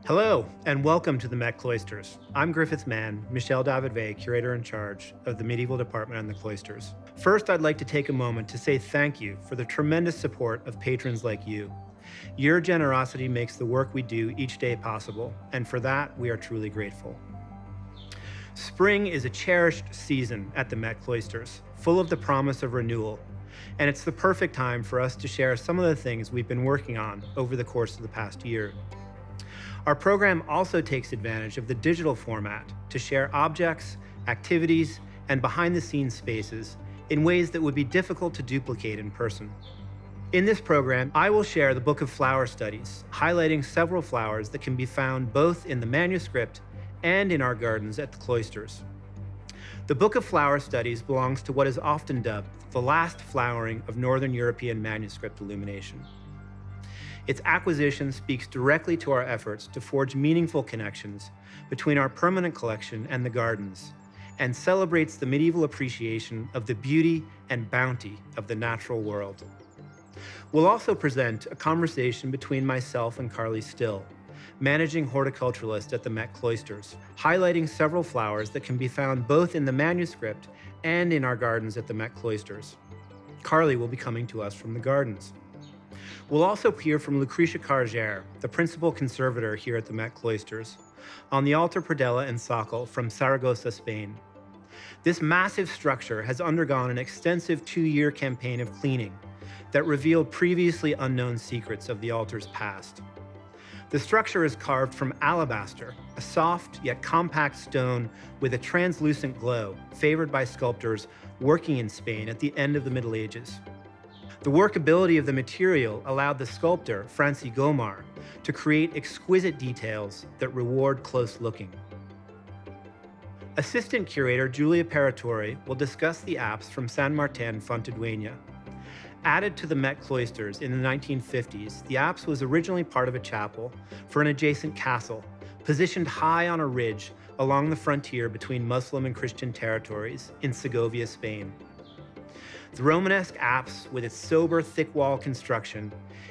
Hello, and welcome to the Met Cloisters. I'm Griffith's Mann, Michel David-Weill, curator in charge of the medieval department on the cloisters. First, I'd like to take a moment to say thank you for the tremendous support of patrons like you. Your generosity makes the work we do each day possible, and for that, we are truly grateful. Spring is a cherished season at the Met Cloisters, full of the promise of renewal, and it's the perfect time for us to share some of the things we've been working on over the course of the past year. Our program also takes advantage of the digital format to share objects, activities, and behind-the-scenes spaces in ways that would be difficult to duplicate in person. In this program, I will share the Book of Flower Studies, highlighting several flowers that can be found both in the manuscript and in our gardens at the cloisters. The Book of Flower Studies belongs to what is often dubbed the last flowering of Northern European manuscript illumination. Its acquisition speaks directly to our efforts to forge meaningful connections between our permanent collection and the gardens, and celebrates the medieval appreciation of the beauty and bounty of the natural world. We'll also present a conversation between myself and Carly Still, managing horticulturist at the Met Cloisters, highlighting several flowers that can be found both in the manuscript and in our gardens at the Met Cloisters. Carly will be coming to us from the gardens. We'll also hear from Lucretia Kargere, the principal conservator here at the Met Cloisters, on the altar Predella and Socle from Saragossa, Spain. This massive structure has undergone an extensive 2-year campaign of cleaning that revealed previously unknown secrets of the altar's past. The structure is carved from alabaster, a soft yet compact stone with a translucent glow favored by sculptors working in Spain at the end of the Middle Ages. The workability of the material allowed the sculptor, Francis Gomar, to create exquisite details that reward close looking. Assistant curator Julia Perratore will discuss the apse from San Martin, Fuentidueña. Added to the Met Cloisters in the 1950s, the apse was originally part of a chapel for an adjacent castle, positioned high on a ridge along the frontier between Muslim and Christian territories in Segovia, Spain. The Romanesque apse, with its sober, thick-wall construction,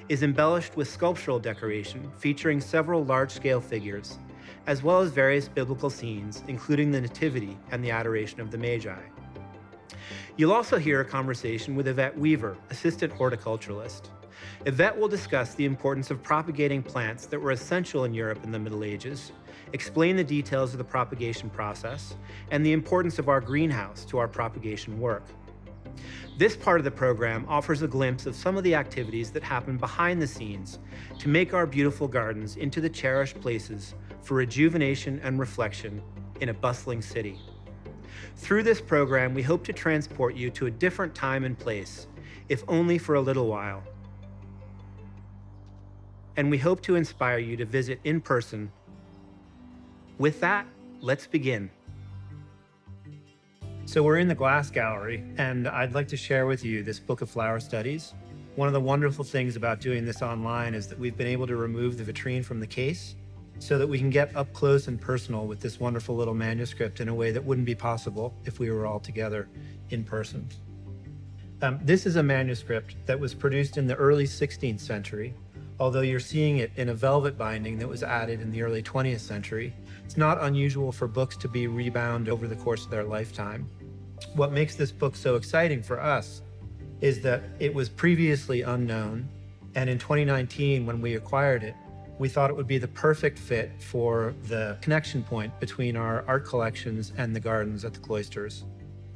is embellished with sculptural decoration featuring several large-scale figures, as well as various biblical scenes, including the Nativity and the Adoration of the Magi. You'll also hear a conversation with Yvette Weaver, assistant horticulturist. Yvette will discuss the importance of propagating plants that were essential in Europe in the Middle Ages, explain the details of the propagation process, and the importance of our greenhouse to our propagation work. This part of the program offers a glimpse of some of the activities that happen behind the scenes to make our beautiful gardens into the cherished places for rejuvenation and reflection in a bustling city. Through this program, we hope to transport you to a different time and place, if only for a little while. And we hope to inspire you to visit in person. With that, let's begin. So we're in the glass gallery, and I'd like to share with you this Book of Flower Studies. One of the wonderful things about doing this online is that we've been able to remove the vitrine from the case so that we can get up close and personal with this wonderful little manuscript in a way that wouldn't be possible if we were all together in person. This is a manuscript that was produced in the early 16th century, although you're seeing it in a velvet binding that was added in the early 20th century. It's not unusual for books to be rebound over the course of their lifetime. What makes this book so exciting for us is that it was previously unknown, and in 2019, when we acquired it, we thought it would be the perfect fit for the connection point between our art collections and the gardens at the cloisters.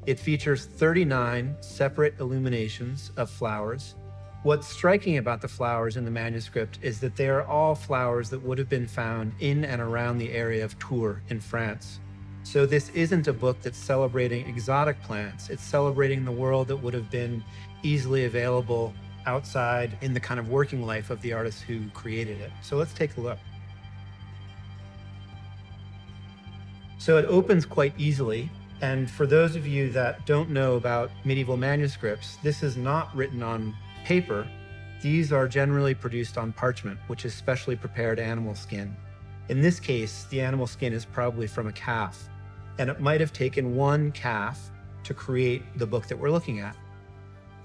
It features 39 separate illuminations of flowers. What's striking about the flowers in the manuscript is that they are all flowers that would have been found in and around the area of Tours in France. So this isn't a book that's celebrating exotic plants, it's celebrating the world that would have been easily available outside in the kind of working life of the artists who created it. So let's take a look. So it opens quite easily. And for those of you that don't know about medieval manuscripts, this is not written on paper. These are generally produced on parchment, which is specially prepared animal skin. In this case, the animal skin is probably from a calf, and it might have taken one calf to create the book that we're looking at.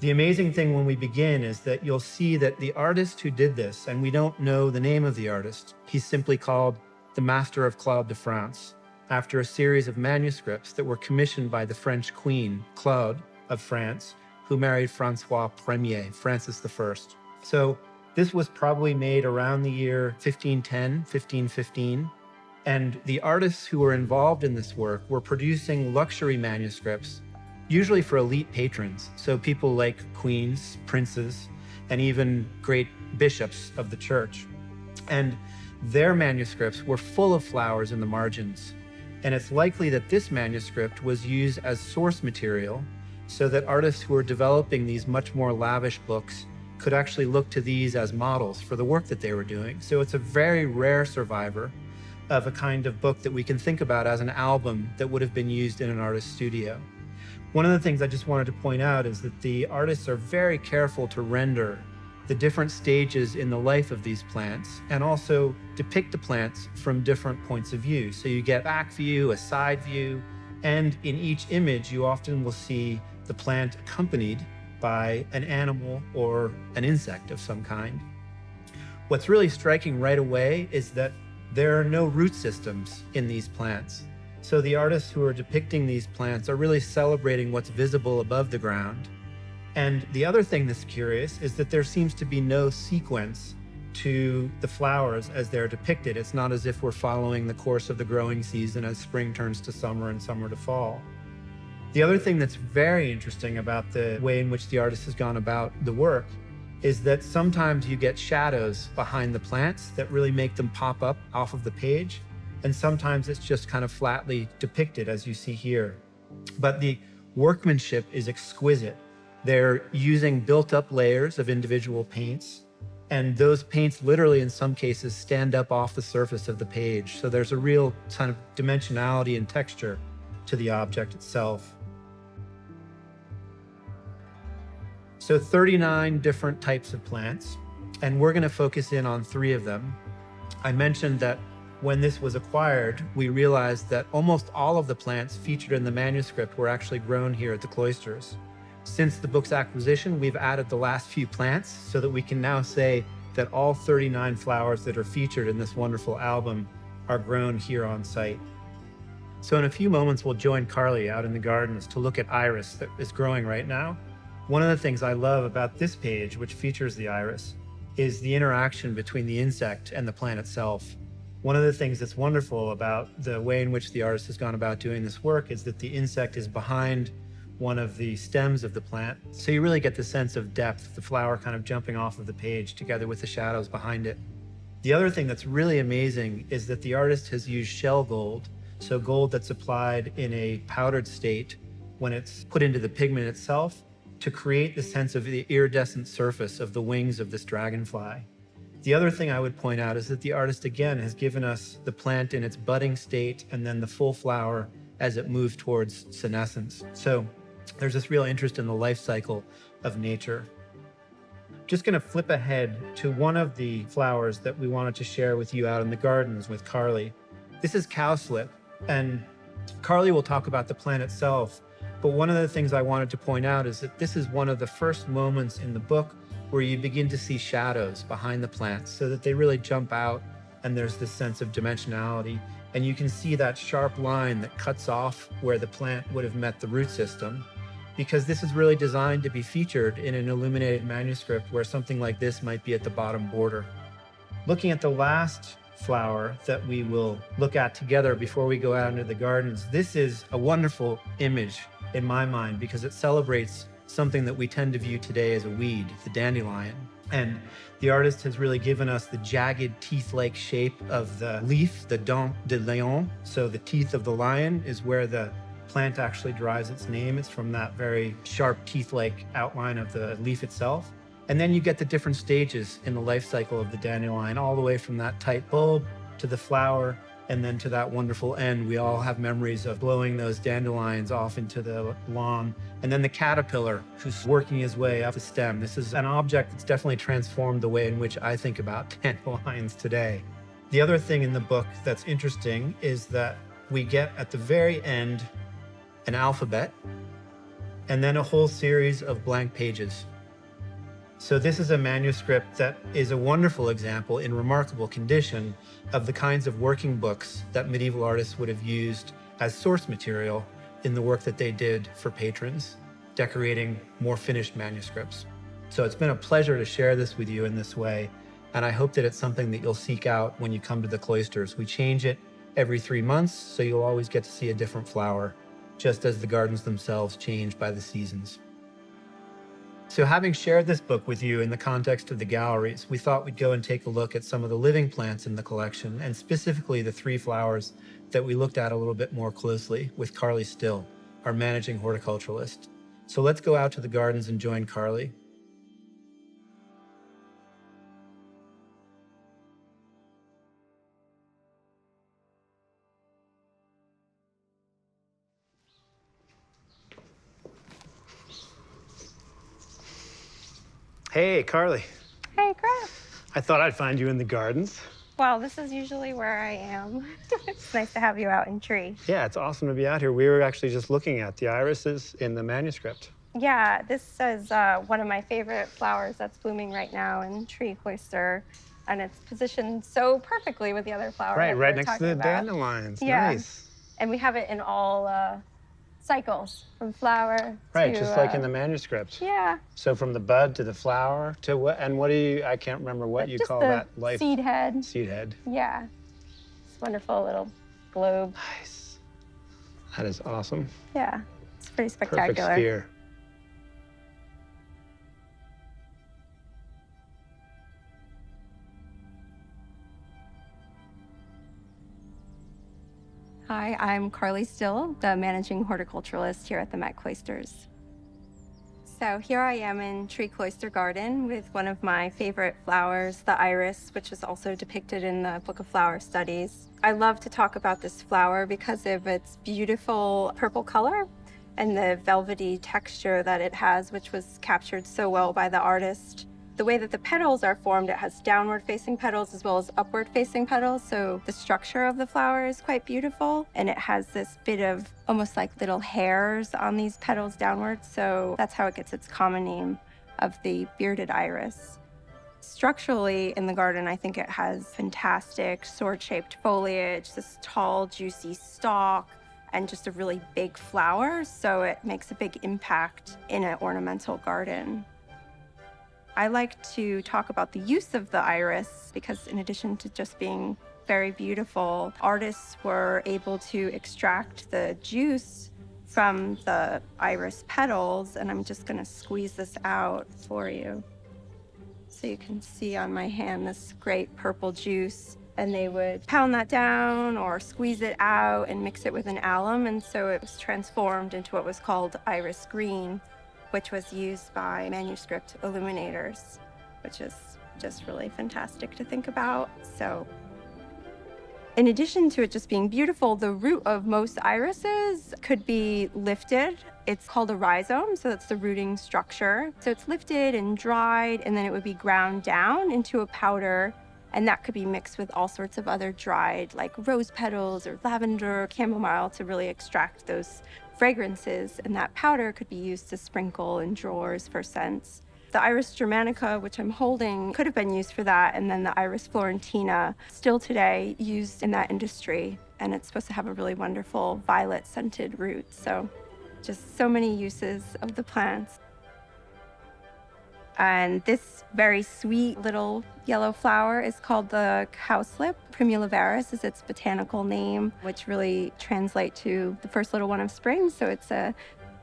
The amazing thing when we begin is that you'll see that the artist who did this, and we don't know the name of the artist, he's simply called the Master of Claude de France, after a series of manuscripts that were commissioned by the French Queen, Claude of France, who married Francois I, Francis I. So this was probably made around the year 1510, 1515. And the artists who were involved in this work were producing luxury manuscripts, usually for elite patrons. So people like queens, princes, and even great bishops of the church. And their manuscripts were full of flowers in the margins. And it's likely that this manuscript was used as source material so that artists who were developing these much more lavish books could actually look to these as models for the work that they were doing. So it's a very rare survivor of a kind of book that we can think about as an album that would have been used in an artist's studio. One of the things I just wanted to point out is that the artists are very careful to render the different stages in the life of these plants and also depict the plants from different points of view. So you get back view, a side view, and in each image you often will see the plant accompanied by an animal or an insect of some kind. What's really striking right away is that there are no root systems in these plants. So the artists who are depicting these plants are really celebrating what's visible above the ground. And the other thing that's curious is that there seems to be no sequence to the flowers as they're depicted. It's not as if we're following the course of the growing season as spring turns to summer and summer to fall. The other thing that's very interesting about the way in which the artist has gone about the work is that sometimes you get shadows behind the plants that really make them pop up off of the page. And sometimes it's just kind of flatly depicted, as you see here. But the workmanship is exquisite. They're using built-up layers of individual paints, and those paints literally, in some cases, stand up off the surface of the page. So there's a real kind of dimensionality and texture to the object itself. So 39 different types of plants, and we're going to focus in on 3 of them. I mentioned that when this was acquired, we realized that almost all of the plants featured in the manuscript were actually grown here at the cloisters. Since the book's acquisition, we've added the last few plants so that we can now say that all 39 flowers that are featured in this wonderful album are grown here on site. So in a few moments, we'll join Carly out in the gardens to look at iris that is growing right now. One of the things I love about this page, which features the iris, is the interaction between the insect and the plant itself. One of the things that's wonderful about the way in which the artist has gone about doing this work is that the insect is behind one of the stems of the plant. So you really get the sense of depth, the flower kind of jumping off of the page together with the shadows behind it. The other thing that's really amazing is that the artist has used shell gold, so gold that's applied in a powdered state when it's put into the pigment itself to create the sense of the iridescent surface of the wings of this dragonfly. The other thing I would point out is that the artist, again, has given us the plant in its budding state and then the full flower as it moves towards senescence. So there's this real interest in the life cycle of nature. Just going to flip ahead to one of the flowers that we wanted to share with you out in the gardens with Carly. This is cowslip, and Carly will talk about the plant itself. But one of the things I wanted to point out is that this is one of the first moments in the book where you begin to see shadows behind the plants so that they really jump out and there's this sense of dimensionality. And you can see that sharp line that cuts off where the plant would have met the root system, because this is really designed to be featured in an illuminated manuscript where something like this might be at the bottom border. Looking at the last flower that we will look at together before we go out into the gardens, this is a wonderful image in my mind because it celebrates something that we tend to view today as a weed, the dandelion. And the artist has really given us the jagged teeth-like shape of the leaf, the dent de lion. So the teeth of the lion is where the plant actually derives its name. It's from that very sharp teeth-like outline of the leaf itself. And then you get the different stages in the life cycle of the dandelion, all the way from that tight bulb to the flower, and then to that wonderful end. We all have memories of blowing those dandelions off into the lawn. And then the caterpillar who's working his way up the stem. This is an object that's definitely transformed the way in which I think about dandelions today. The other thing in the book that's interesting is that we get at the very end an alphabet. and then a whole series of blank pages. So this is a manuscript that is a wonderful example in remarkable condition of the kinds of working books that medieval artists would have used as source material in the work that they did for patrons, decorating more finished manuscripts. So it's been a pleasure to share this with you in this way, and I hope that it's something that you'll seek out when you come to the cloisters. We change it every 3 months, so you'll always get to see a different flower, just as the gardens themselves change by the seasons. So having shared this book with you in the context of the galleries, we thought we'd go and take a look at some of the living plants in the collection, and specifically the 3 flowers that we looked at a little bit more closely with Carly Still, our managing horticulturalist. So let's go out to the gardens and join Carly. Hey, Carly. Hey, Griff. I thought I'd find you in the gardens. Well, this is usually where I am. It's nice to have you out in tree. Yeah, it's awesome to be out here. We were actually just looking at the irises in the manuscript. Yeah, this is one of my favorite flowers that's blooming right now in tree cloister, and it's positioned so perfectly with the other flower. Right next to the dandelions. Yeah. Nice. And we have it in all cycles, from flower Right, to, just like in the manuscript. Yeah. So from the bud to the flower to what, and what do you, I can't remember what you call that. Life. Seed head. Seed head. Yeah. It's a wonderful little globe. Nice. That is awesome. Yeah, it's pretty spectacular. Perfect sphere. Hi, I'm Carly Still, the managing horticulturalist here at the Met Cloisters. So here I am in Tree Cloister Garden with one of my favorite flowers, the iris, which is also depicted in the Book of Flower Studies. I love to talk about this flower because of its beautiful purple color and the velvety texture that it has, which was captured so well by the artist. The way that the petals are formed, it has downward-facing petals as well as upward-facing petals, so the structure of the flower is quite beautiful, and it has this bit of almost like little hairs on these petals downward, so that's how it gets its common name of the bearded iris. Structurally, in the garden, I think it has fantastic sword-shaped foliage, this tall, juicy stalk, and just a really big flower, so it makes a big impact in an ornamental garden. I like to talk about the use of the iris because in addition to just being very beautiful, artists were able to extract the juice from the iris petals, and I'm just gonna squeeze this out for you. So you can see on my hand this great purple juice, and they would pound that down or squeeze it out and mix it with an alum, and so it was transformed into what was called iris green, which was used by manuscript illuminators, which is just really fantastic to think about. So in addition to it just being beautiful, the root of most irises could be lifted. It's called a rhizome, so that's the rooting structure. So it's lifted and dried, and then it would be ground down into a powder, and that could be mixed with all sorts of other dried, like rose petals or lavender or chamomile, to really extract those fragrances, and that powder could be used to sprinkle in drawers for scents. The Iris germanica, which I'm holding, could have been used for that, and then the Iris florentina, still today used in that industry, and it's supposed to have a really wonderful violet-scented root. So just so many uses of the plants. And this very sweet little yellow flower is called the cowslip. Primulaveris is its botanical name, which really translates to the first little one of spring. So it's a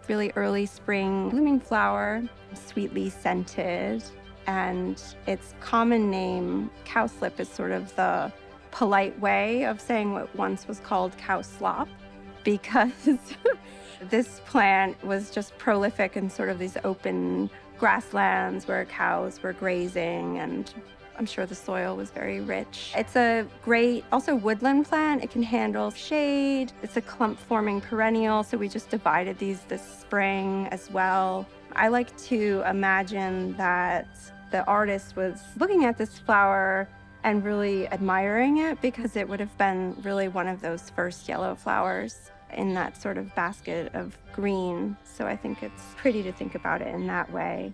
really early spring blooming flower, sweetly scented. And its common name, cowslip, is sort of the polite way of saying what once was called cowslop, because this plant was just prolific in sort of these open grasslands where cows were grazing, and I'm sure the soil was very rich. It's a great, also woodland plant. It can handle shade. It's a clump-forming perennial, so we just divided these this spring as well. I like to imagine that the artist was looking at this flower and really admiring it because it would have been really one of those first yellow flowers. in that sort of basket of green. So I think it's pretty to think about it in that way.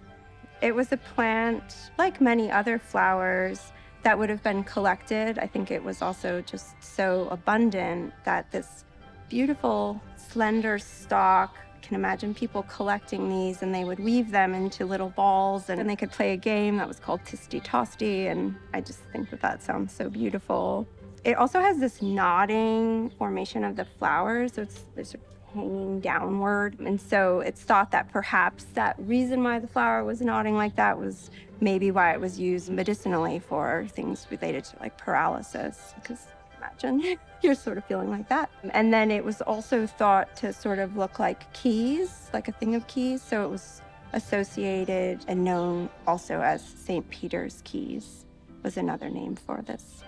It was a plant, like many other flowers, that would have been collected. I think it was also just so abundant that this beautiful, slender stalk, I can imagine people collecting these, and they would weave them into little balls, and they could play a game that was called Tisti Tosti, and I just think that that sounds so beautiful. It also has this nodding formation of the flowers, so they're sort of hanging downward. And so it's thought that perhaps that reason why the flower was nodding like that was maybe why it was used medicinally for things related to like paralysis, because imagine you're sort of feeling like that. And then it was also thought to sort of look like keys, like a thing of keys. So it was associated and known also as St. Peter's keys was another name for this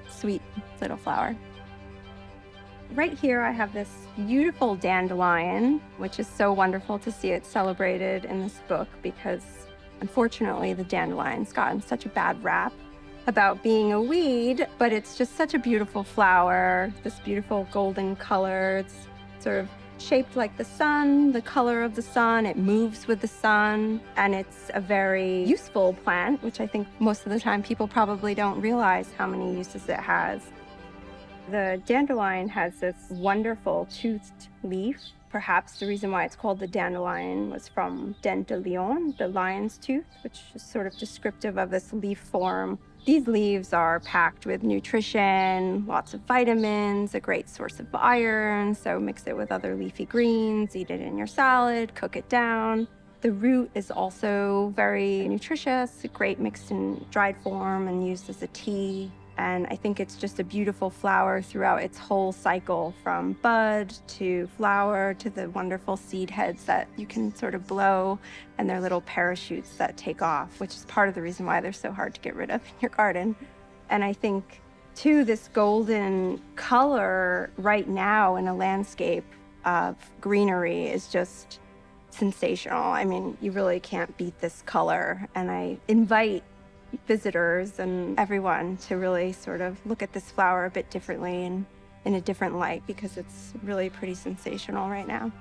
sweet little flower. Right here, I have this beautiful dandelion, which is so wonderful to see it celebrated in this book because, unfortunately, the dandelion's gotten such a bad rap about being a weed, but it's just such a beautiful flower, this beautiful golden color. It's sort of shaped like the sun, the color of the sun. It moves with the sun, and it's a very useful plant, which I think most of the time people probably don't realize how many uses it has. The dandelion has this wonderful toothed leaf. Perhaps the reason why it's called the dandelion was from dent de lion, the lion's tooth, which is sort of descriptive of this leaf form. These leaves are packed with nutrition, lots of vitamins, a great source of iron, so mix it with other leafy greens, eat it in your salad, cook it down. The root is also very nutritious, great mixed in dried form and used as a tea. And I think it's just a beautiful flower throughout its whole cycle, from bud to flower to the wonderful seed heads that you can sort of blow and their little parachutes that take off, which is part of the reason why they're so hard to get rid of in your garden. And I think, too, this golden color right now in a landscape of greenery is just sensational. I mean, you really can't beat this color. And I invite visitors and everyone to really sort of look at this flower a bit differently and in a different light, because it's really pretty sensational right now.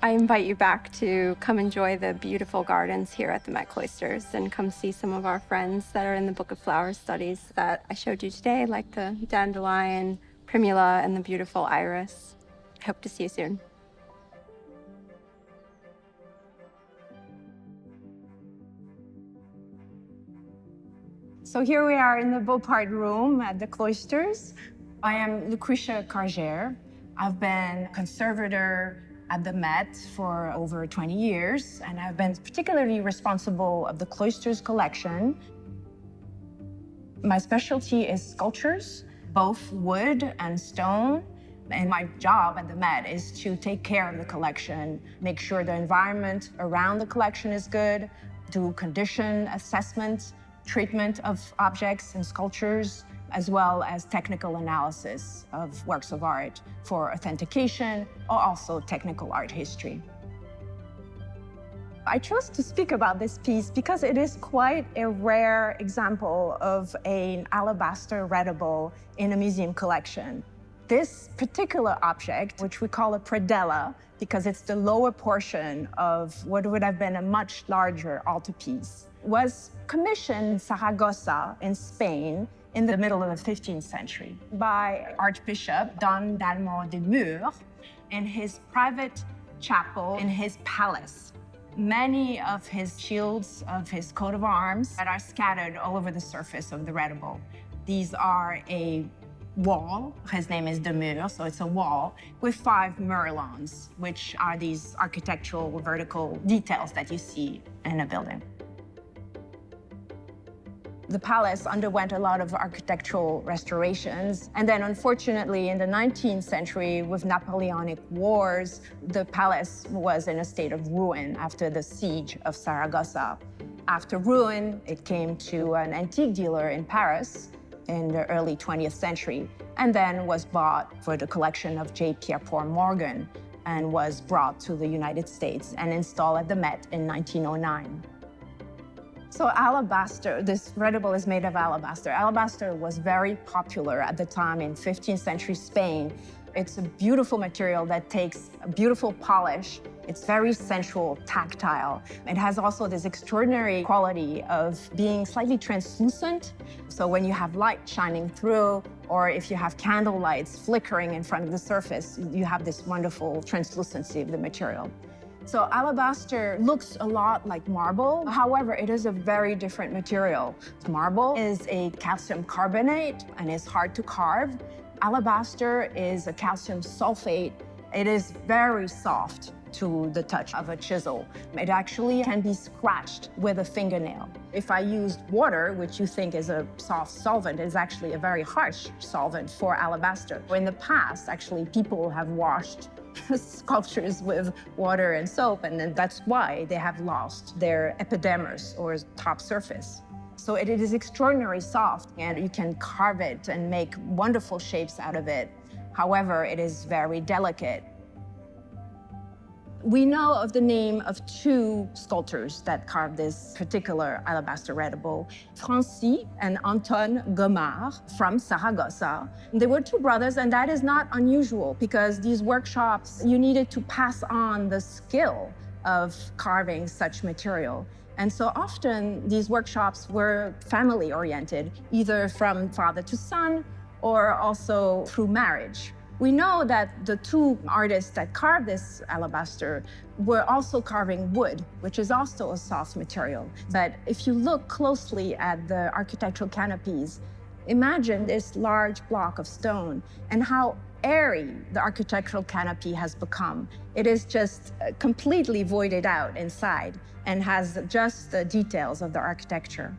I invite you back to come enjoy the beautiful gardens here at the Met Cloisters and come see some of our friends that are in the Book of Flower Studies that I showed you today, like the dandelion, primula, and the beautiful iris. I hope to see you soon. So here we are in the Beaupart room at the Cloisters. I am Lucretia Kargere. I've been conservator at the Met for over 20 years, and I've been particularly responsible of the Cloisters collection. My specialty is sculptures, both wood and stone. And my job at the Met is to take care of the collection, make sure the environment around the collection is good, do condition assessment, treatment of objects and sculptures, as well as technical analysis of works of art for authentication or also technical art history. I chose to speak about this piece because it is quite a rare example of an alabaster readable in a museum collection. This particular object, which we call a predella, because it's the lower portion of what would have been a much larger altarpiece, was commissioned in Saragossa in Spain in the middle of the 15th century by Archbishop Don Dalmau de Mur in his private chapel in his palace. Many of his shields, of his coat of arms, that are scattered all over the surface of the readable. These are a wall, his name is de Mur, so it's a wall, with 5 merlons, which are these architectural vertical details that you see in a building. The palace underwent a lot of architectural restorations, and then unfortunately in the 19th century, with Napoleonic wars, the palace was in a state of ruin after the siege of Saragossa. After ruin, it came to an antique dealer in Paris in the early 20th century, and then was bought for the collection of J. Pierre-Paul Morgan, and was brought to the United States and installed at the Met in 1909. So alabaster, this readable is made of alabaster. Alabaster was very popular at the time in 15th century Spain. It's a beautiful material that takes a beautiful polish. It's very sensual, tactile. It has also this extraordinary quality of being slightly translucent. So when you have light shining through, or if you have candle lights flickering in front of the surface, you have this wonderful translucency of the material. So alabaster looks a lot like marble. However, it is a very different material. Marble is a calcium carbonate and is hard to carve. Alabaster is a calcium sulfate. It is very soft to the touch of a chisel. It actually can be scratched with a fingernail. If I used water, which you think is a soft solvent, is actually a very harsh solvent for alabaster. In the past, actually, people have washed sculptures with water and soap, and then that's why they have lost their epidermis, or top surface. So it is extraordinarily soft, and you can carve it and make wonderful shapes out of it. However, it is very delicate. We know of the name of two sculptors that carved this particular alabaster red bowl, Francis and Anton Gomard from Saragossa. They were two brothers, and that is not unusual because these workshops, you needed to pass on the skill of carving such material. And so often these workshops were family-oriented, either from father to son or also through marriage. We know that the two artists that carved this alabaster were also carving wood, which is also a soft material. But if you look closely at the architectural canopies, imagine this large block of stone and how airy the architectural canopy has become. It is just completely voided out inside and has just the details of the architecture.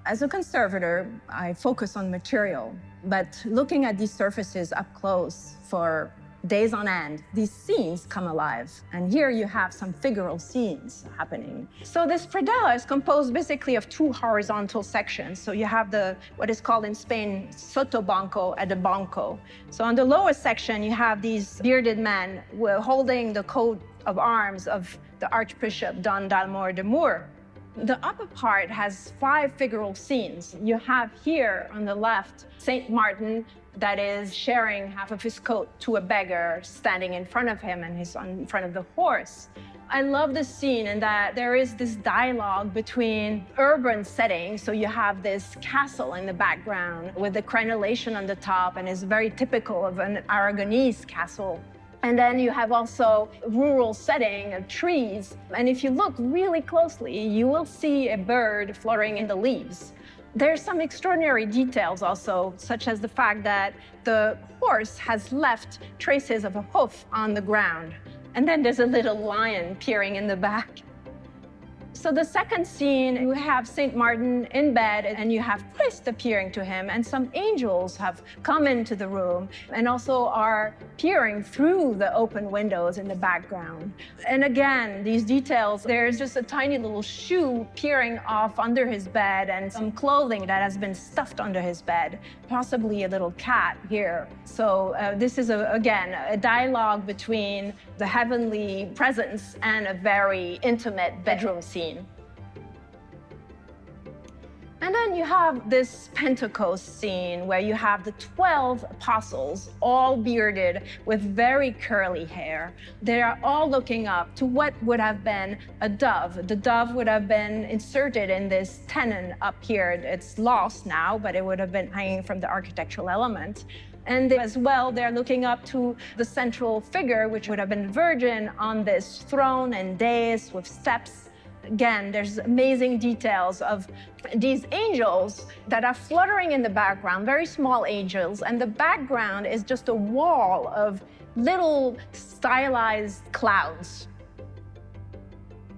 As a conservator, I focus on material, but looking at these surfaces up close for days on end, these scenes come alive. And here you have some figural scenes happening. So this predella is composed basically of two horizontal sections. So you have what is called in Spain, sotobanco and the banco. So on the lower section, you have these bearded men holding the coat of arms of the Archbishop Don Dalmau de Moor. The upper part has 5 figural scenes. You have here on the left, Saint Martin, that is sharing half of his coat to a beggar standing in front of him, and he's in front of the horse. I love this scene in that there is this dialogue between urban settings. So you have this castle in the background with the crenellation on the top, and is very typical of an Aragonese castle. And then you have also rural setting of trees. And if you look really closely, you will see a bird fluttering in the leaves. There's some extraordinary details also, such as the fact that the horse has left traces of a hoof on the ground. And then there's a little lion peering in the back. So the second scene, you have Saint Martin in bed, and you have Christ appearing to him, and some angels have come into the room and also are peering through the open windows in the background. And again, these details, there's just a tiny little shoe peering off under his bed and some clothing that has been stuffed under his bed, possibly a little cat here. So this is, again, a dialogue between the heavenly presence and a very intimate bedroom scene. And then you have this Pentecost scene where you have the 12 apostles, all bearded with very curly hair. They are all looking up to what would have been a dove. The dove would have been inserted in this tenon up here. It's lost now, but it would have been hanging from the architectural element. And as well, they're looking up to the central figure, which would have been the Virgin on this throne and dais with steps. Again, there's amazing details of these angels that are fluttering in the background, very small angels, and the background is just a wall of little stylized clouds.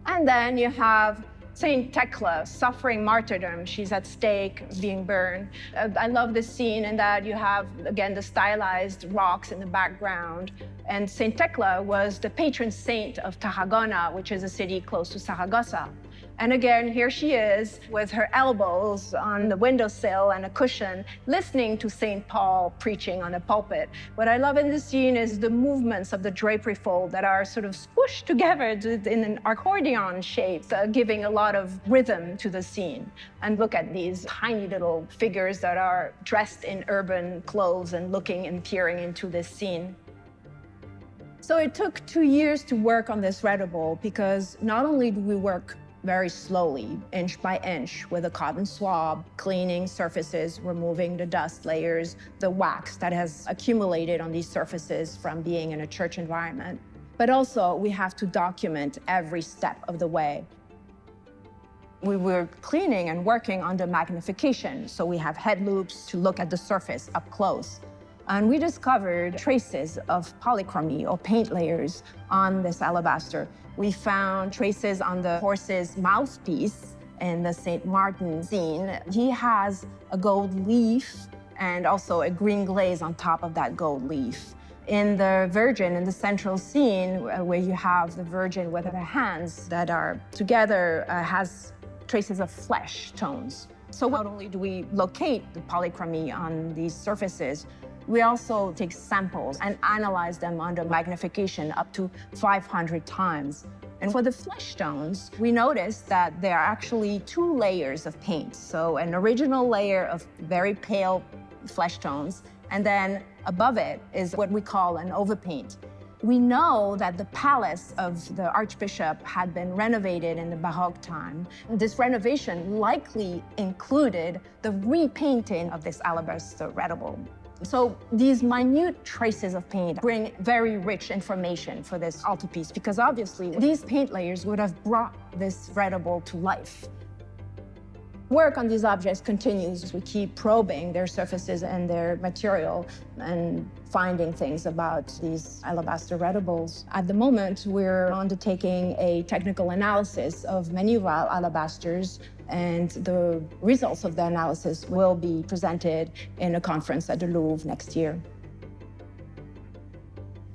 And then you have Saint Thecla suffering martyrdom. She's at stake, being burned. I love this scene in that you have, again, the stylized rocks in the background. And Saint Thecla was the patron saint of Tarragona, which is a city close to Saragossa. And again, here she is with her elbows on the windowsill and a cushion, listening to St. Paul preaching on a pulpit. What I love in this scene is the movements of the drapery fold that are sort of squished together in an accordion shape, giving a lot of rhythm to the scene. And look at these tiny little figures that are dressed in urban clothes and looking and peering into this scene. So it took 2 years to work on this readable because not only do we work very slowly, inch by inch, with a cotton swab, cleaning surfaces, removing the dust layers, the wax that has accumulated on these surfaces from being in a church environment, but also we have to document every step of the way. We were cleaning and working on the magnification, so we have head loops to look at the surface up close. And we discovered traces of polychromy or paint layers on this alabaster. We found traces on the horse's mouthpiece in the St. Martin scene. He has a gold leaf and also a green glaze on top of that gold leaf. In the Virgin, in the central scene, where you have the Virgin with her hands that are together, has traces of flesh tones. So not only do we locate the polychromy on these surfaces, we also take samples and analyze them under magnification up to 500 times. And for the flesh tones, we noticed that there are actually 2 layers of paint. So an original layer of very pale flesh tones, and then above it is what we call an overpaint. We know that the palace of the Archbishop had been renovated in the Baroque time. This renovation likely included the repainting of this alabaster readable. So these minute traces of paint bring very rich information for this altarpiece because obviously these paint layers would have brought this readable to life. Work on these objects continues. We keep probing their surfaces and their material and finding things about these alabaster readables. At the moment, we're undertaking a technical analysis of medieval alabasters, and the results of the analysis will be presented in a conference at the Louvre next year.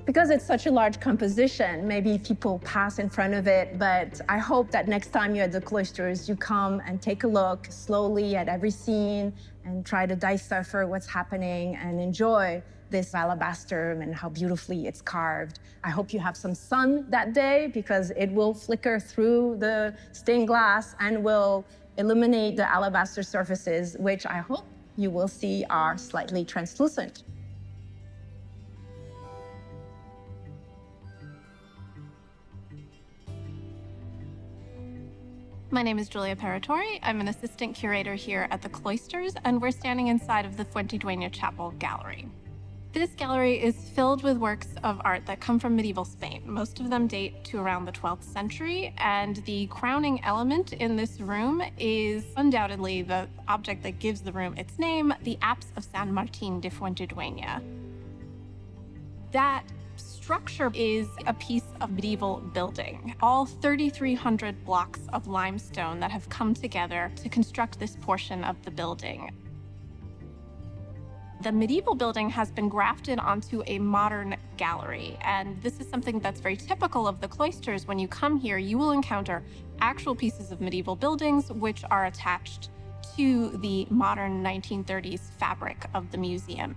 Because it's such a large composition, maybe people pass in front of it, but I hope that next time you're at the cloisters, you come and take a look slowly at every scene and try to decipher what's happening and enjoy this alabaster and how beautifully it's carved. I hope you have some sun that day because it will flicker through the stained glass and will illuminate the alabaster surfaces, which I hope you will see are slightly translucent. My name is Julia Perratore. I'm an assistant curator here at the Cloisters, and we're standing inside of the Fuentidueña Chapel gallery. This gallery is filled with works of art that come from medieval Spain. Most of them date to around the 12th century, and the crowning element in this room is undoubtedly the object that gives the room its name, the Apse of San Martín de Fuentidueña. That structure is a piece of medieval building. All 3,300 blocks of limestone that have come together to construct this portion of the building. The medieval building has been grafted onto a modern gallery, and this is something that's very typical of the cloisters. When you come here, you will encounter actual pieces of medieval buildings which are attached to the modern 1930s fabric of the museum.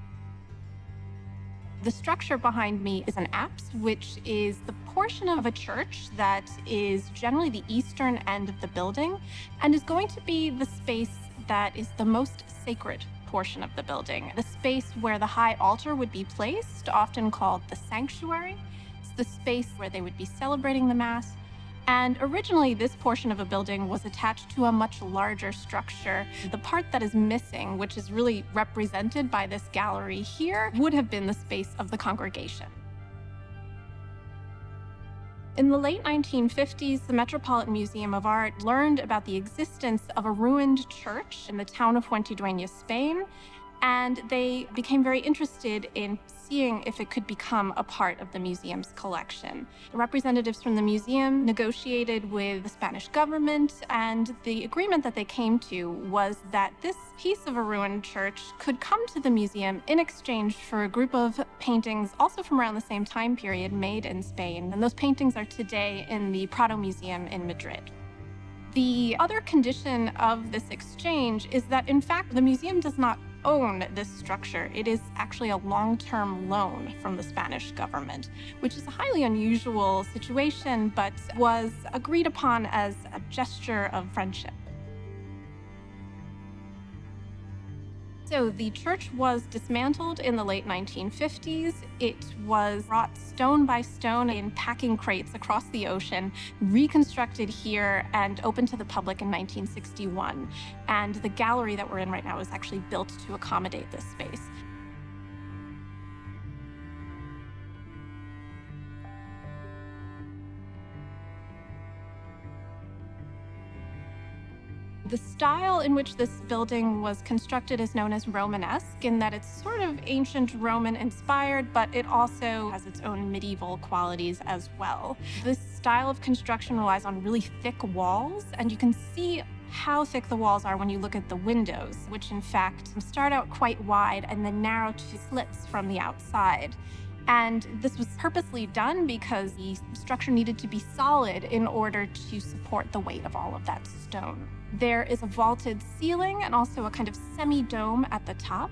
The structure behind me is an apse, which is the portion of a church that is generally the eastern end of the building and is going to be the space that is the most sacred portion of the building. The space where the high altar would be placed, often called the sanctuary. It's the space where they would be celebrating the Mass. And originally, this portion of a building was attached to a much larger structure. The part that is missing, which is really represented by this gallery here, would have been the space of the congregation. In the late 1950s, the Metropolitan Museum of Art learned about the existence of a ruined church in the town of Fuentidueña, Spain, and they became very interested in seeing if it could become a part of the museum's collection. Representatives from the museum negotiated with the Spanish government, and the agreement that they came to was that this piece of a ruined church could come to the museum in exchange for a group of paintings, also from around the same time period, made in Spain. And those paintings are today in the Prado Museum in Madrid. The other condition of this exchange is that, in fact, the museum does not own this structure. It is actually a long-term loan from the Spanish government, which is a highly unusual situation, but was agreed upon as a gesture of friendship. So the church was dismantled in the late 1950s. It was brought stone by stone in packing crates across the ocean, reconstructed here, and opened to the public in 1961. And the gallery that we're in right now is actually built to accommodate this space. The style in which this building was constructed is known as Romanesque, in that it's sort of ancient Roman inspired, but it also has its own medieval qualities as well. This style of construction relies on really thick walls, and you can see how thick the walls are when you look at the windows, which in fact start out quite wide and then narrow to slits from the outside. And this was purposely done because the structure needed to be solid in order to support the weight of all of that stone. There is a vaulted ceiling and also a kind of semi-dome at the top.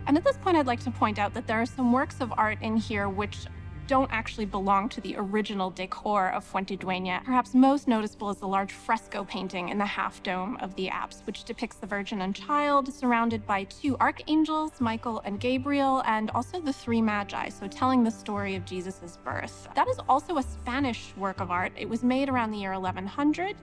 And at this point, I'd like to point out that there are some works of art in here which don't actually belong to the original decor of Fuentidueña. Perhaps most noticeable is the large fresco painting in the half dome of the apse, which depicts the Virgin and Child surrounded by two archangels, Michael and Gabriel, and also the three magi, so telling the story of Jesus' birth. That is also a Spanish work of art. It was made around the year 1100.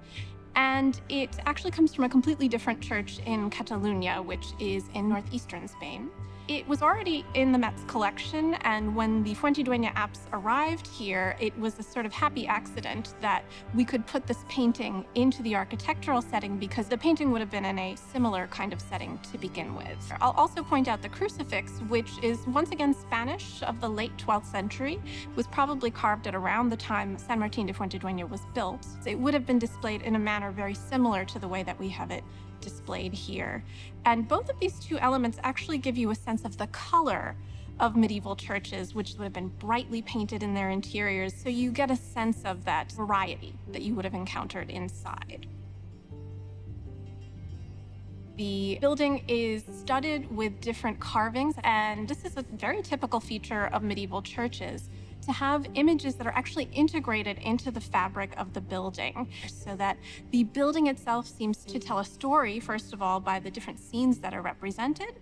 And it actually comes from a completely different church in Catalonia, which is in northeastern Spain. It was already in the Met's collection, and when the Fuentidueña apse arrived here, it was a sort of happy accident that we could put this painting into the architectural setting because the painting would have been in a similar kind of setting to begin with. I'll also point out the crucifix, which is once again Spanish of the late 12th century, was probably carved at around the time San Martín de Fuentidueña was built. It would have been displayed in a manner very similar to the way that we have it displayed here. And both of these two elements actually give you a sense of the color of medieval churches, which would have been brightly painted in their interiors, so you get a sense of that variety that you would have encountered inside. The building is studded with different carvings, and this is a very typical feature of medieval churches, to have images that are actually integrated into the fabric of the building, so that the building itself seems to tell a story, first of all, by the different scenes that are represented,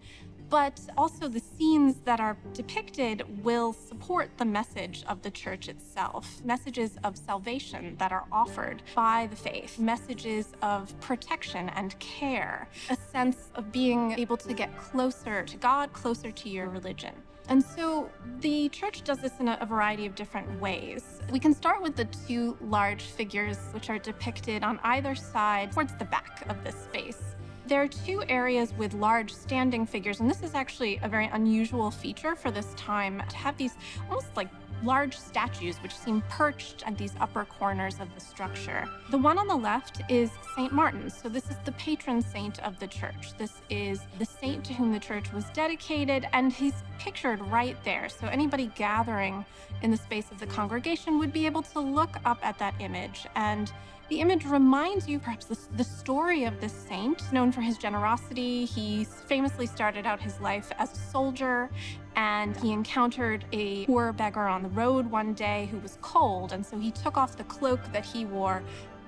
but also the scenes that are depicted will support the message of the church itself. Messages of salvation that are offered by the faith, messages of protection and care, a sense of being able to get closer to God, closer to your religion. And so the church does this in a variety of different ways. We can start with the two large figures which are depicted on either side towards the back of this space. There are two areas with large standing figures, and this is actually a very unusual feature for this time, to have these almost like large statues which seem perched at these upper corners of the structure. The one on the left is St. Martin. So this is the patron saint of the church. This is the saint to whom the church was dedicated, and he's pictured right there. So anybody gathering in the space of the congregation would be able to look up at that image, and the image reminds you perhaps the story of this saint, known for his generosity. He famously started out his life as a soldier, and he encountered a poor beggar on the road one day who was cold, and so he took off the cloak that he wore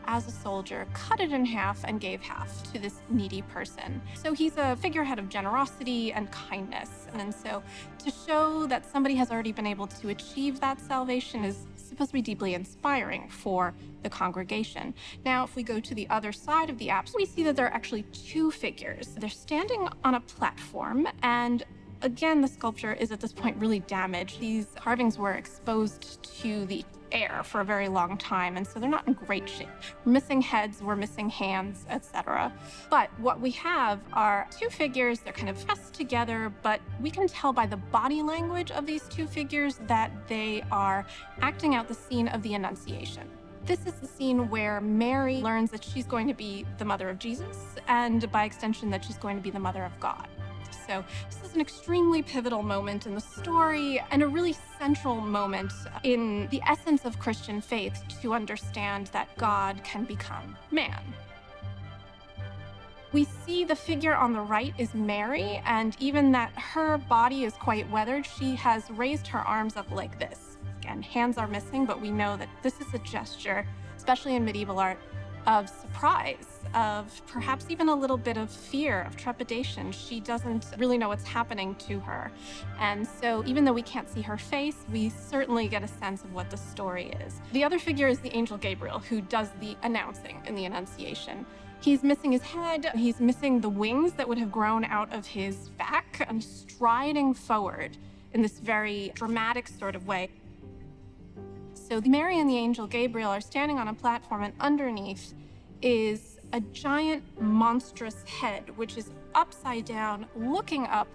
as a soldier, cut it in half, and gave half to this needy person. So he's a figurehead of generosity and kindness. And so to show that somebody has already been able to achieve that salvation is supposed to be deeply inspiring for the congregation. Now, if we go to the other side of the apse, we see that there are actually two figures. They're standing on a platform, and again, the sculpture is at this point really damaged. These carvings were exposed to the air for a very long time, and so they're not in great shape. We're missing heads, we're missing hands, etc. But what we have are two figures. They're kind of pressed together, but we can tell by the body language of these two figures that they are acting out the scene of the Annunciation. This is the scene where Mary learns that she's going to be the mother of Jesus, and by extension that she's going to be the mother of God. So this is an extremely pivotal moment in the story, and a really central moment in the essence of Christian faith, to understand that God can become man. We see the figure on the right is Mary, and even that her body is quite weathered, she has raised her arms up like this. Again, hands are missing, but we know that this is a gesture, especially in medieval art, of surprise, of perhaps even a little bit of fear, of trepidation. She doesn't really know what's happening to her. And so even though we can't see her face, we certainly get a sense of what the story is. The other figure is the angel Gabriel, who does the announcing in the Annunciation. He's missing his head, he's missing the wings that would have grown out of his back, and he's striding forward in this very dramatic sort of way. So Mary and the angel Gabriel are standing on a platform, and underneath is a giant monstrous head, which is upside down, looking up.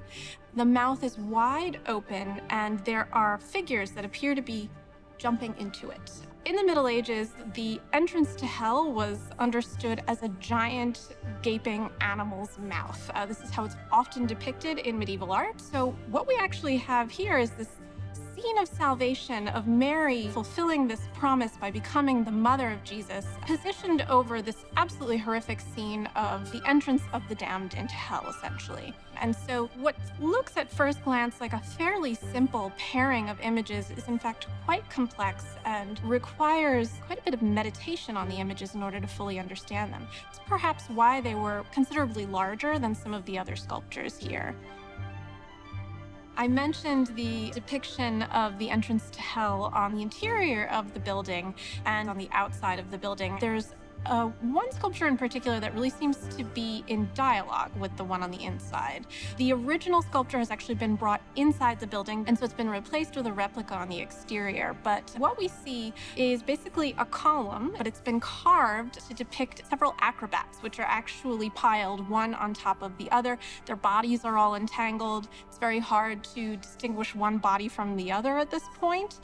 The mouth is wide open, and there are figures that appear to be jumping into it. In the Middle Ages, the entrance to hell was understood as a giant, gaping animal's mouth. This is how it's often depicted in medieval art. So what we actually have here is this scene of salvation, of Mary fulfilling this promise by becoming the mother of Jesus, positioned over this absolutely horrific scene of the entrance of the damned into hell, essentially. And so what looks at first glance like a fairly simple pairing of images is in fact quite complex and requires quite a bit of meditation on the images in order to fully understand them. It's perhaps why they were considerably larger than some of the other sculptures here. I mentioned the depiction of the entrance to hell on the interior of the building and on the outside of the building. There's one sculpture in particular that really seems to be in dialogue with the one on the inside. The original sculpture has actually been brought inside the building, and so it's been replaced with a replica on the exterior. But what we see is basically a column, but it's been carved to depict several acrobats, which are actually piled one on top of the other. Their bodies are all entangled. It's very hard to distinguish one body from the other at this point.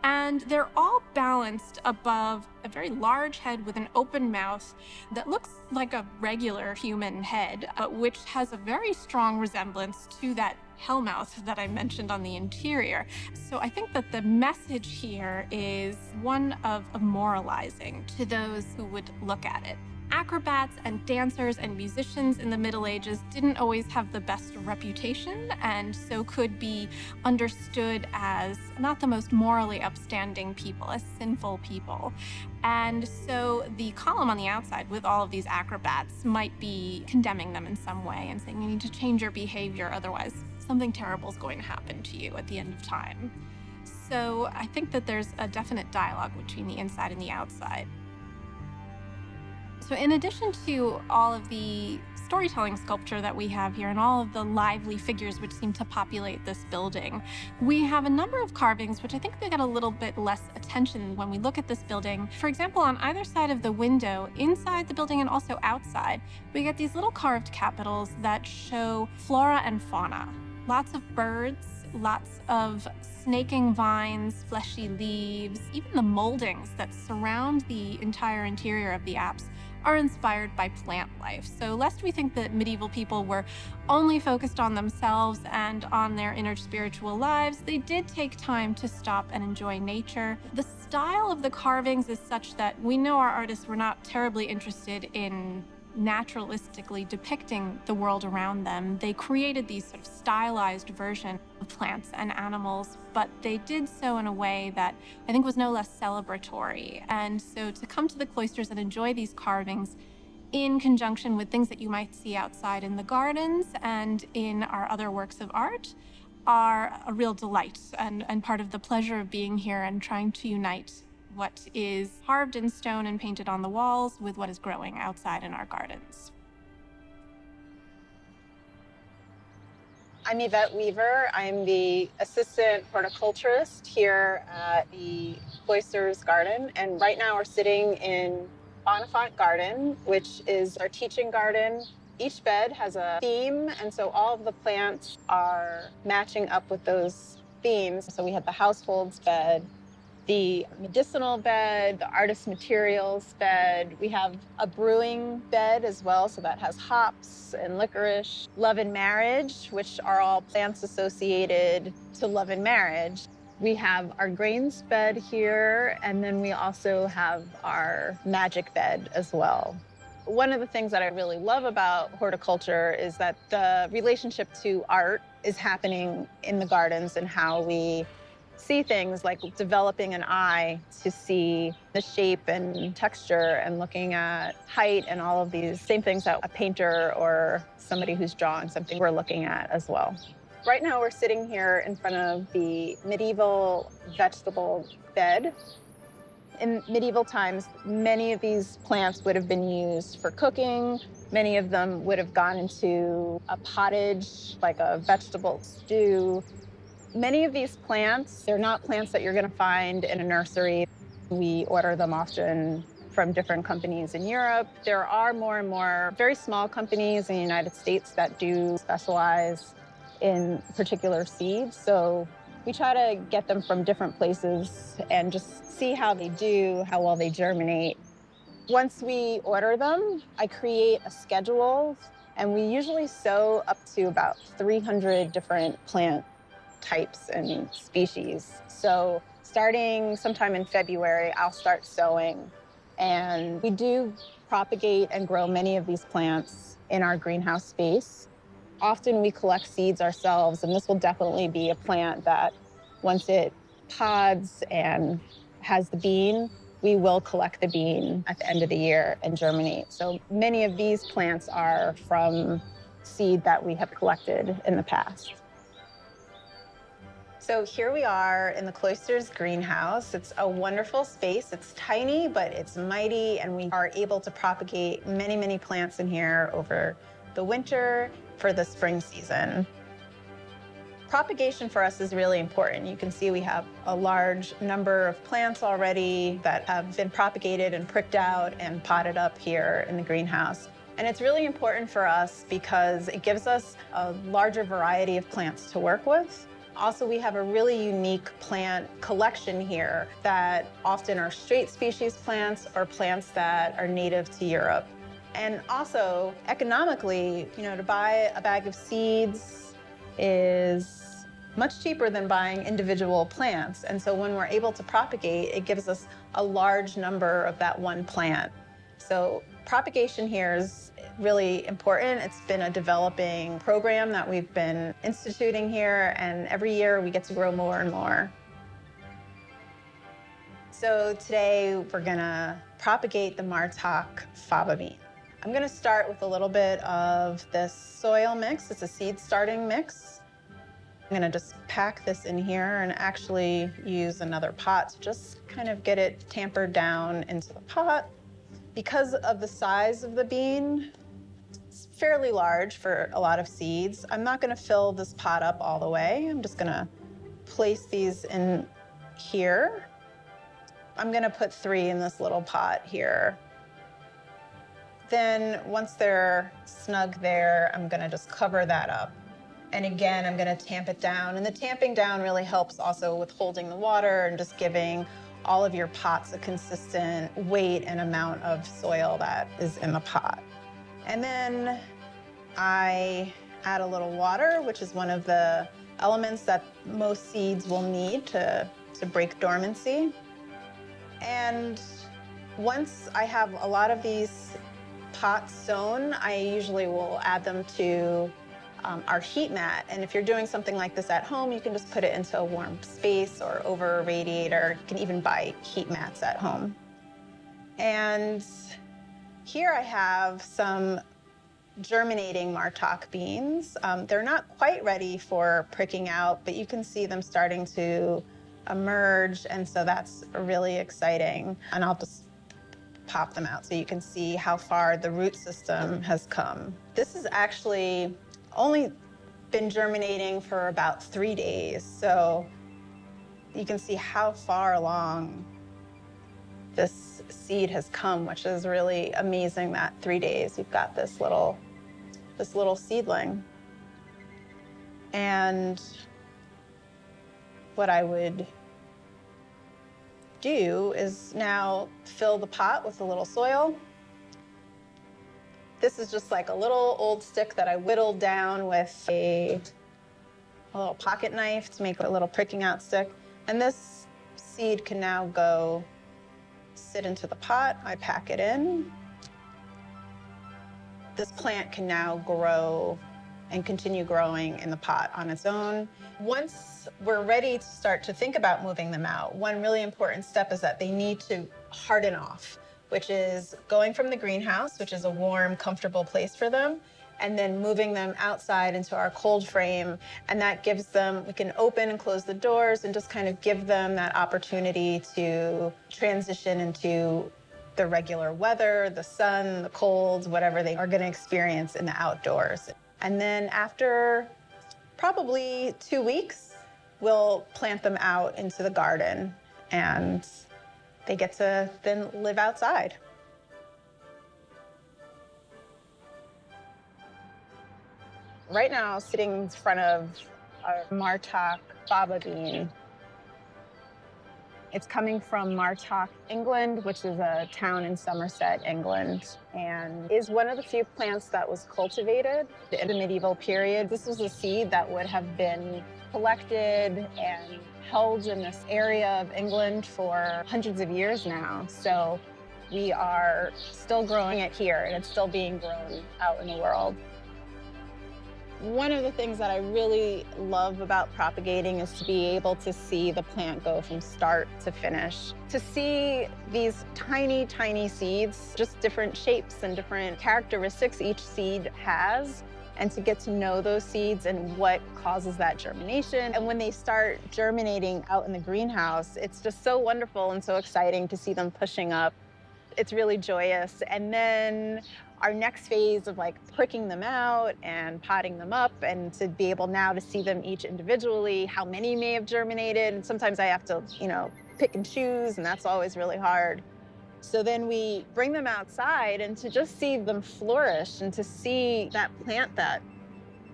And they're all balanced above a very large head with an open mouth that looks like a regular human head, but which has a very strong resemblance to that hell mouth that I mentioned on the interior. So I think that the message here is one of moralizing to those who would look at it. Acrobats and dancers and musicians in the Middle Ages didn't always have the best reputation, and so could be understood as not the most morally upstanding people, as sinful people. And so the column on the outside with all of these acrobats might be condemning them in some way and saying you need to change your behavior, otherwise something terrible is going to happen to you at the end of time. So I think that there's a definite dialogue between the inside and the outside. So in addition to all of the storytelling sculpture that we have here and all of the lively figures which seem to populate this building, we have a number of carvings which I think they get a little bit less attention when we look at this building. For example, on either side of the window, inside the building and also outside, we get these little carved capitals that show flora and fauna. Lots of birds, lots of snaking vines, fleshy leaves, even the moldings that surround the entire interior of the apse are inspired by plant life. So lest we think that medieval people were only focused on themselves and on their inner spiritual lives, they did take time to stop and enjoy nature. The style of the carvings is such that we know our artists were not terribly interested in naturalistically depicting the world around them. They created these sort of stylized version of plants and animals, but they did so in a way that I think was no less celebratory. And so to come to the cloisters and enjoy these carvings in conjunction with things that you might see outside in the gardens and in our other works of art are a real delight and part of the pleasure of being here and trying to unite what is carved in stone and painted on the walls with what is growing outside in our gardens. I'm Yvette Weaver. I'm the assistant horticulturist here at the Cloisters Garden. And right now we're sitting in Bonifant Garden, which is our teaching garden. Each bed has a theme, and so all of the plants are matching up with those themes. So we have the households bed, the medicinal bed, the artist materials bed. We have a brewing bed as well, so that has hops and licorice. Love and marriage, which are all plants associated to love and marriage. We have our grains bed here, and then we also have our magic bed as well. One of the things that I really love about horticulture is that the relationship to art is happening in the gardens and how we see things, like developing an eye to see the shape and texture and looking at height and all of these same things that a painter or somebody who's drawing something we're looking at as well. Right now we're sitting here in front of the medieval vegetable bed. In medieval times, many of these plants would have been used for cooking. Many of them would have gone into a pottage, like a vegetable stew. Many of these plants, they're not plants that you're going to find in a nursery. We order them often from different companies in Europe. There are more and more very small companies in the United States that do specialize in particular seeds. So we try to get them from different places and just see how they do, how well they germinate. Once we order them, I create a schedule, and we usually sow up to about 300 different plant types and species. So starting sometime in February, I'll start sowing. And we do propagate and grow many of these plants in our greenhouse space. Often we collect seeds ourselves, and this will definitely be a plant that once it pods and has the bean, we will collect the bean at the end of the year and germinate. So many of these plants are from seed that we have collected in the past. So here we are in the Cloisters greenhouse. It's a wonderful space. It's tiny, but it's mighty, and we are able to propagate many, many plants in here over the winter for the spring season. Propagation for us is really important. You can see we have a large number of plants already that have been propagated and pricked out and potted up here in the greenhouse. And it's really important for us because it gives us a larger variety of plants to work with. Also, we have a really unique plant collection here that often are straight species plants or plants that are native to Europe. And also, economically, to buy a bag of seeds is much cheaper than buying individual plants. And so when we're able to propagate, it gives us a large number of that one plant. So propagation here is really important. It's been a developing program that we've been instituting here, and every year we get to grow more and more. So today we're gonna propagate the Martok faba bean. I'm gonna start with a little bit of this soil mix. It's a seed starting mix. I'm gonna just pack this in here and actually use another pot to just kind of get it tampered down into the pot. Because of the size of the bean, it's fairly large for a lot of seeds. I'm not gonna fill this pot up all the way. I'm just gonna place these in here. I'm gonna put 3 in this little pot here. Then once they're snug there, I'm gonna just cover that up. And again, I'm gonna tamp it down. And the tamping down really helps also with holding the water and just giving all of your pots a consistent weight and amount of soil that is in the pot. And then I add a little water, which is one of the elements that most seeds will need to break dormancy. And once I have a lot of these pots sown, I usually will add them to our heat mat. And if you're doing something like this at home, you can just put it into a warm space or over a radiator. You can even buy heat mats at home. And here I have some germinating Martok beans. They're not quite ready for pricking out, but you can see them starting to emerge, and so that's really exciting. And I'll just pop them out so you can see how far the root system has come. This has actually only been germinating for about 3 days, so you can see how far along this seed has come, which is really amazing that 3 days you've got this little seedling. And what I would do is now fill the pot with a little soil. This is just like a little old stick that I whittled down with a little pocket knife to make a little pricking out stick. And this seed can now go sit into the pot. I pack it in. This plant can now grow and continue growing in the pot on its own. Once we're ready to start to think about moving them out, one really important step is that they need to harden off, which is going from the greenhouse, which is a warm, comfortable place for them, and then moving them outside into our cold frame. And that gives them, we can open and close the doors and just kind of give them that opportunity to transition into the regular weather, the sun, the colds, whatever they are going to experience in the outdoors. And then after probably 2 weeks, we'll plant them out into the garden and they get to then live outside. Right now, sitting in front of our Martock faba bean. It's coming from Martock, England, which is a town in Somerset, England, and is one of the few plants that was cultivated in the medieval period. This was a seed that would have been collected and held in this area of England for hundreds of years now. So we are still growing it here, and it's still being grown out in the world. One of the things that I really love about propagating is to be able to see the plant go from start to finish. To see these tiny, tiny seeds, just different shapes and different characteristics each seed has, and to get to know those seeds and what causes that germination. And when they start germinating out in the greenhouse, it's just so wonderful and so exciting to see them pushing up. It's really joyous. And then our next phase of like pricking them out and potting them up, and to be able now to see them each individually, how many may have germinated. And sometimes I have to, pick and choose, and that's always really hard. So then we bring them outside and to just see them flourish and to see that plant that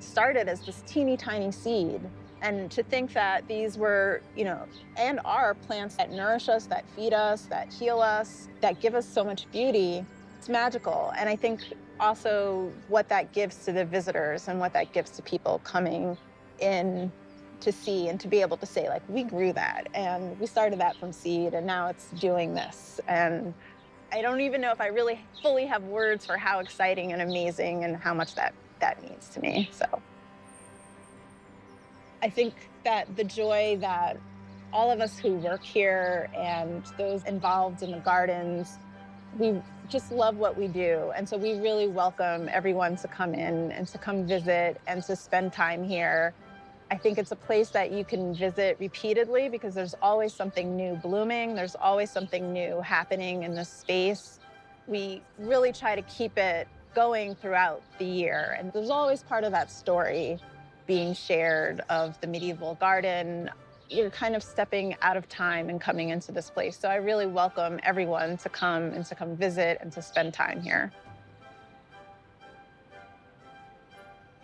started as this teeny tiny seed. And to think that these were, and are plants that nourish us, that feed us, that heal us, that give us so much beauty. It's magical. And I think also what that gives to the visitors and what that gives to people coming in to see and to be able to say, like, we grew that and we started that from seed and now it's doing this. And I don't even know if I really fully have words for how exciting and amazing and how much that means to me. So I think that the joy that all of us who work here and those involved in the gardens, we just love what we do. And so we really welcome everyone to come in and to come visit and to spend time here. I think it's a place that you can visit repeatedly because there's always something new blooming. There's always something new happening in this space. We really try to keep it going throughout the year. And there's always part of that story being shared of the medieval garden. You're kind of stepping out of time and coming into this place. So I really welcome everyone to come and to come visit and to spend time here.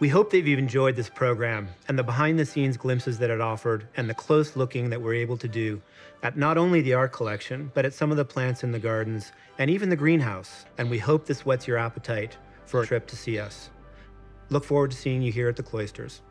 We hope that you've enjoyed this program and the behind-the-scenes glimpses that it offered and the close looking that we're able to do at not only the art collection, but at some of the plants in the gardens and even the greenhouse. And we hope this whets your appetite for a trip to see us. Look forward to seeing you here at the Cloisters.